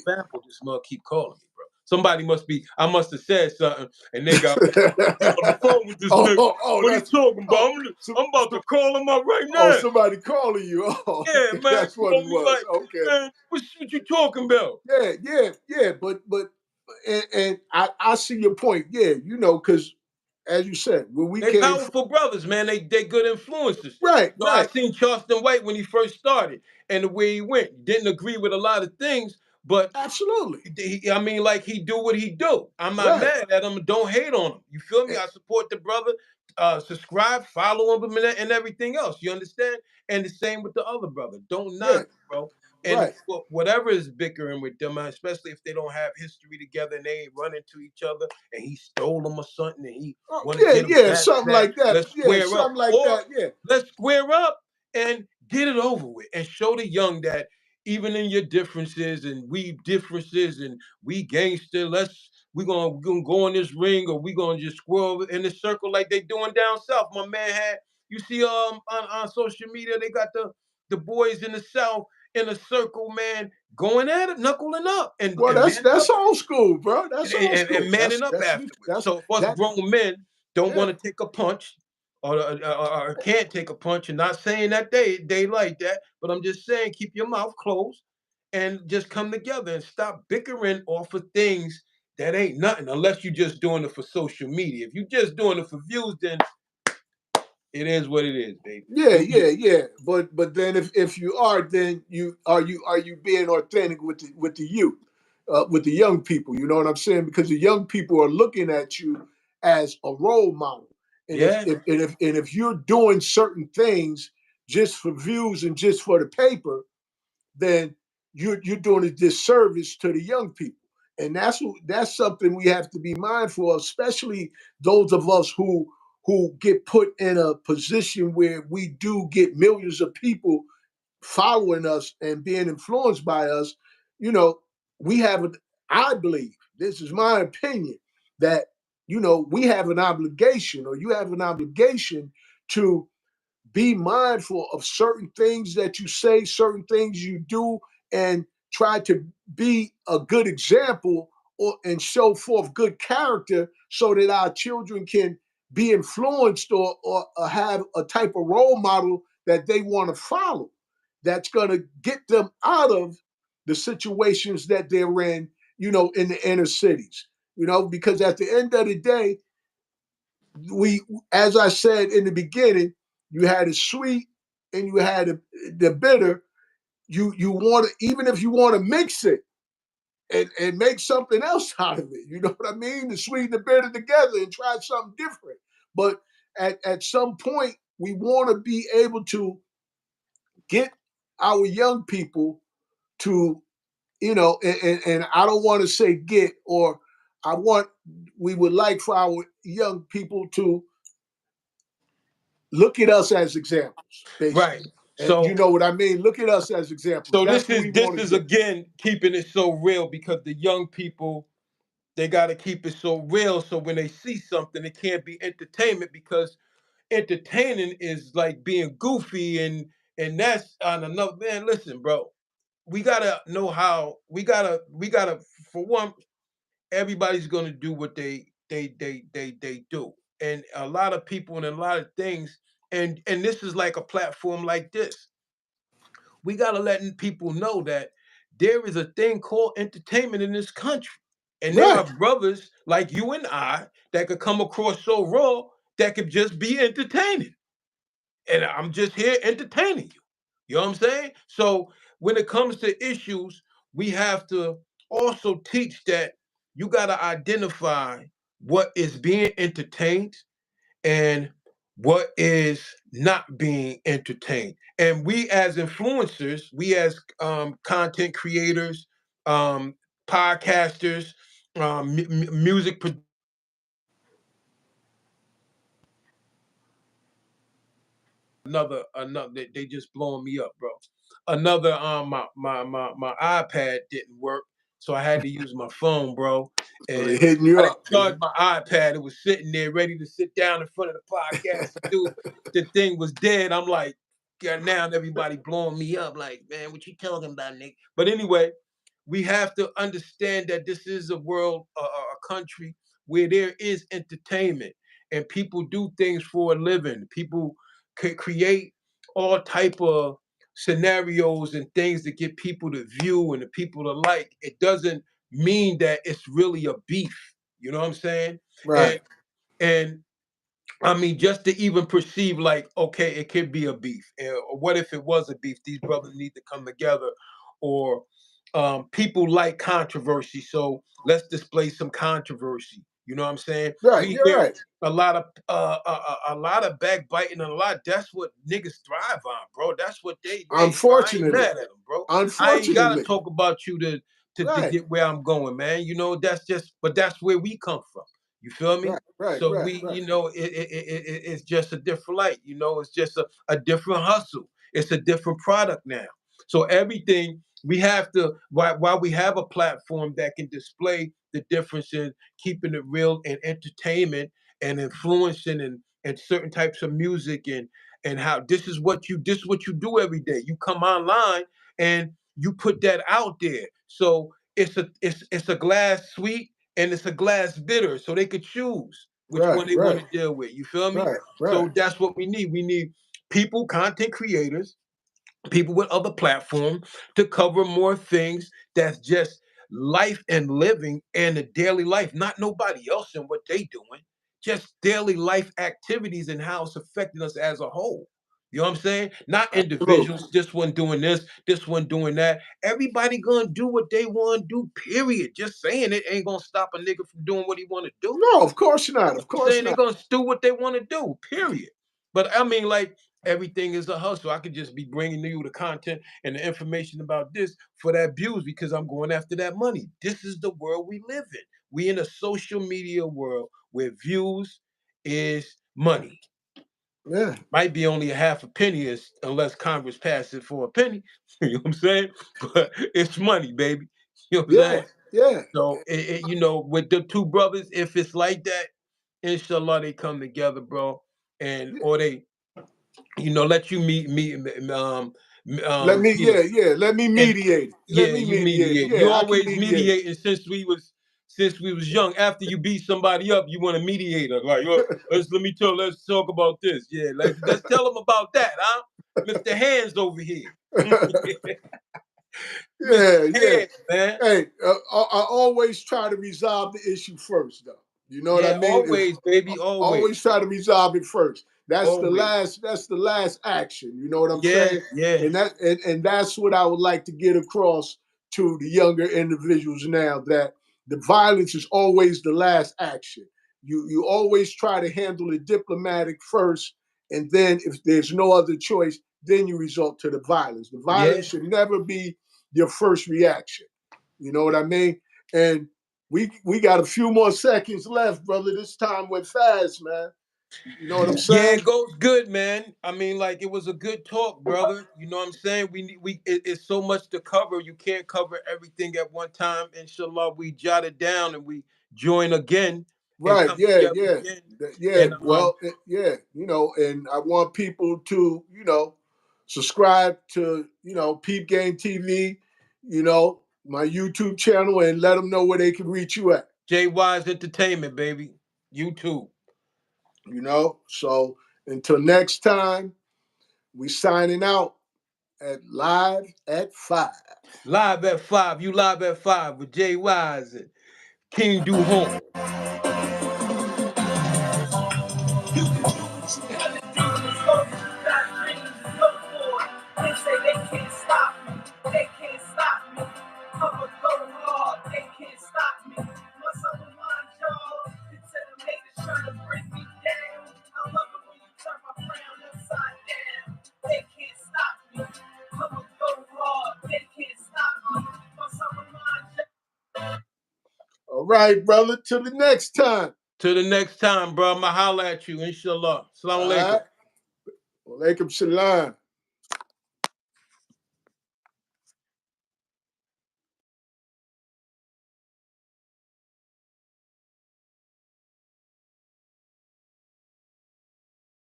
baffled. This mother keep calling me, bro. Somebody must be. I must have said something, and they got get on the phone with this oh, nigga. oh, oh, What he that's talking oh, about? I'm about to call him up right now. somebody calling you. Oh, Yeah, man, that's what call it me was. like, Okay. man, what you talking about? Yeah, yeah, yeah. But and I see your point. Yeah, because as you said, when we They came from, powerful brothers, man. They good influences. right, So I right, seen Charleston White when he first started, and the way he went. Didn't agree with a lot of things, but absolutely, I mean, like he do what he do. I'm not right. mad at him. Don't hate on him. You feel me? Eh, I support the brother. Subscribe, follow him, and everything else. You understand? And the same with the other brother. Don't Yeah, knock, bro. And right. for whatever is bickering with them, especially if they don't have history together and they ain't running to each other, and he stole them or something, and he Oh, want to yeah, get him yeah, back something snatched. like that. Let's Yeah, square up, something like or that. Yeah. let's square up and get it over with, and show the young that even in your differences and we differences and we gangster, we gonna go in this ring, or we gonna just squirrel in the circle like they doing down south. My man had, you see, on social media they got the boys in the south in a circle, man, going at it, knuckling up, and Well, and that's manning that's up, old school, bro. That's old and school. manning up afterwards. That's So if us that. grown men don't Yeah. want to take a punch, or can't take a punch, and not saying that they like that, but I'm just saying keep your mouth closed and just come together and stop bickering off of things that ain't nothing, unless you're just doing it for social media. If you're just doing it for views, then it is what it is, baby. Yeah, Do you? yeah, yeah. But then if you are, then you being authentic with the youth, with the young people. You know what I'm saying? Because the young people are looking at you as a role model, and Yeah, if you're doing certain things just for views and just for the paper, then you're doing a disservice to the young people. And that's something we have to be mindful of, especially those of us who get put in a position where we do get millions of people following us and being influenced by us. You know, we have a, I believe, this is my opinion, that we have an obligation, or you have an obligation to be mindful of certain things that you say, certain things you do, and try to be a good example, and show forth good character, so that our children can be influenced, or have a type of role model that they want to follow, that's going to get them out of the situations that they're in the inner cities. Because at the end of the day, we, as I said in the beginning, you had a sweet and you had the bitter. You want to, even if you want to mix it and make something else out of it. You know what I mean? The sweet and the bitter together and try something different. But at some point, we want to be able to get our young people to, and I don't want to say get, or I want, we would like for our young people to look at us as examples, right. basically. And you So know what I mean? Look at us as examples. so That's this what is we this want to is do. again keeping it so real, because the young people, they got to keep it so real, so when they see something, it can't be entertainment, because entertaining is like being goofy, and that's on another, man. Listen, bro, we gotta know how, we gotta for one, everybody's gonna do what they do, and a lot of people and a lot of things, and this is like a platform like this. We gotta let people know that there is a thing called entertainment in this country. And there are Right. brothers like you and I that could come across so raw that could just be entertaining. And I'm just here entertaining you. You know what I'm saying? So when it comes to issues, we have to also teach that you got to identify what is being entertained and what is not being entertained. And we as influencers, we as content creators, um, podcasters, music another they just blowing me up, bro. Another my iPad didn't work, so I had to use my phone, bro. So they And hitting you I didn't up, charge man. my iPad. It was sitting there ready to sit down in front of the podcast and do. The thing was dead. I'm like, yeah, now everybody blowing me up, like, man, what you talking about, Nick? But anyway, we have to understand that this is a world, a country where there is entertainment and people do things for a living. People could create all type of scenarios and things to get people to view and the people to like. It doesn't mean that it's really a beef. You know what I'm saying? And Right, and I mean, just to even perceive, like, okay, it could be a beef. Or what if it was a beef? These brothers need to come together. Or people like controversy, so let's display some controversy. You know what I'm saying? right. We You're hear right. a lot of backbiting and a lot. That's what niggas thrive on, bro. That's what they. I ain't Unfortunately, mad at them, bro. I ain't gotta unfortunately, talk about you to right, get where I'm going, man. You know, that's just, but that's where we come from. You feel me? right, right, So right, we, right, it's just a different light. You know, it's just a different hustle. It's a different product now. So everything we have to, while we have a platform that can display the difference in keeping it real and entertainment and influencing and certain types of music and how this is what you do every day. You come online and you put that out there. So it's a glass sweet and it's a glass bitter, so they could choose which right, one they want right, to deal with. You feel me? right, right. So that's what we need. We need people, content creators, people with other platforms to cover more things that's just life and living and the daily life, not nobody else and what they doing, just daily life activities and how it's affecting us as a whole. You know what I'm saying? Not Absolutely. individuals, this one doing this one doing that. Everybody gonna do what they want to do, period. Just saying it ain't gonna stop a nigga from doing what he want to do. No, of course not. Of course Saying they're not. gonna do what they want to do. Period. But I mean, like everything is a hustle. I could just be bringing you the content and the information about this for that views because I'm going after that money. This is the world we live in. We in a social media world where views is money. Yeah, Might be only a half a penny unless Congress passes it for a penny. You know what I'm saying? But it's money, baby. You know what I'm yeah, saying? yeah. So with the two brothers, if it's like that, inshallah they come together, bro, and Yeah. or they, let you meet Yeah, Peter, yeah. Let me and mediate it. Let yeah, me you mediate it. mediate. You Yeah, I can always mediate mediating since we was young. After you beat somebody up, you want to mediate her. Like, let's talk about this. Yeah, let's tell them about that, huh? Mr. Hands over here. it. Mr. Yeah, yeah. Hands, man. Hey, I always try to resolve the issue first, though. You know what I Yeah, mean? always, baby, always. Always try to resolve it first. That's the Always. last. That's the last action. You know what I'm Yeah, saying? yeah. And that's what I would like to get across to the younger individuals now, that the violence is always the last action. You always try to handle it diplomatic first, and then if there's no other choice, then you resort to the violence. The Yeah. violence should never be your first reaction. You know what I mean? And we got a few more seconds left, brother. This time went fast, man. You know what I'm Yeah, saying? it goes good, man. I mean, like it was a good talk, brother. You know what I'm saying? It's so much to cover. You can't cover everything at one time. Inshallah, we jot it down and we join again and Right. come Yeah. together Yeah. again. Yeah. And Well. Yeah. And I want people to subscribe to Peep Game TV. My YouTube channel, and let them know where they can reach you at. JY's Entertainment, baby. YouTube. So until next time, we signing out at Live at 5. Live at 5. You live at 5 with JY's and King Duhon. All right, brother. Till the next time. Till the next time, bro. I'ma holla at you, inshallah. Assalamu All alaikum. right. Walaikum salam.